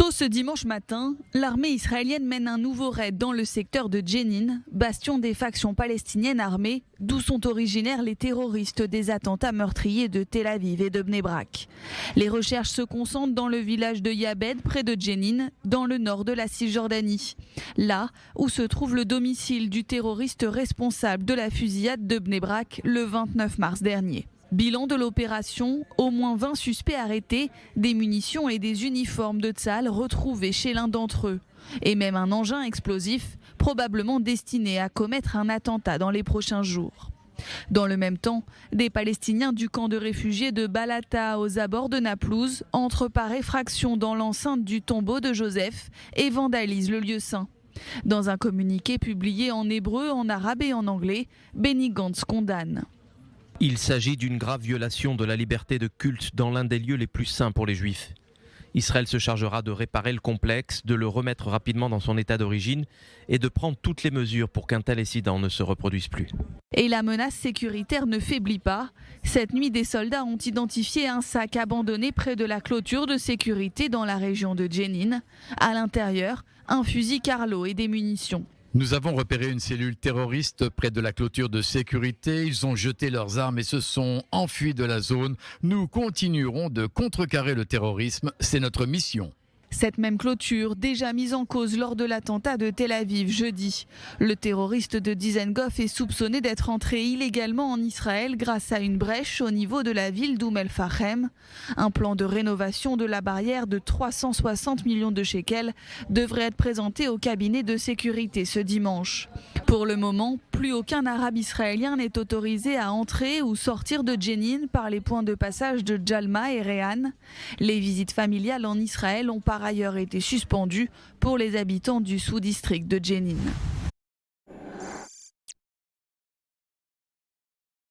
Tôt ce dimanche matin, l'armée israélienne mène un nouveau raid dans le secteur de Jenin, bastion des factions palestiniennes armées, d'où sont originaires les terroristes des attentats meurtriers de Tel Aviv et de Bnei Brak. Les recherches se concentrent dans le village de Yabed, près de Jenin, dans le nord de la Cisjordanie. Là où se trouve le domicile du terroriste responsable de la fusillade de Bnei Brak le 29 mars dernier. Bilan de l'opération, au moins 20 suspects arrêtés, des munitions et des uniformes de Tsahal retrouvés chez l'un d'entre eux. Et même un engin explosif, probablement destiné à commettre un attentat dans les prochains jours. Dans le même temps, des Palestiniens du camp de réfugiés de Balata aux abords de Naplouse entrent par effraction dans l'enceinte du tombeau de Joseph et vandalisent le lieu saint. Dans un communiqué publié en hébreu, en arabe et en anglais, Benny Gantz condamne. Il s'agit d'une grave violation de la liberté de culte dans l'un des lieux les plus saints pour les Juifs. Israël se chargera de réparer le complexe, de le remettre rapidement dans son état d'origine et de prendre toutes les mesures pour qu'un tel incident ne se reproduise plus. Et la menace sécuritaire ne faiblit pas. Cette nuit, des soldats ont identifié un sac abandonné près de la clôture de sécurité dans la région de Jenin. À l'intérieur, un fusil Carlo et des munitions. Nous avons repéré une cellule terroriste près de la clôture de sécurité. Ils ont jeté leurs armes et se sont enfuis de la zone. Nous continuerons de contrecarrer le terrorisme. C'est notre mission. Cette même clôture, déjà mise en cause lors de l'attentat de Tel Aviv jeudi. Le terroriste de Dizengoff est soupçonné d'être entré illégalement en Israël grâce à une brèche au niveau de la ville d'Oum el-Fachem. Un plan de rénovation de la barrière de 360 millions de shekels devrait être présenté au cabinet de sécurité ce dimanche. Pour le moment, plus aucun arabe israélien n'est autorisé à entrer ou sortir de Jenin par les points de passage de Jalma et Réhan. Les visites familiales en Israël ont par ailleurs été suspendues pour les habitants du sous-district de Jenin.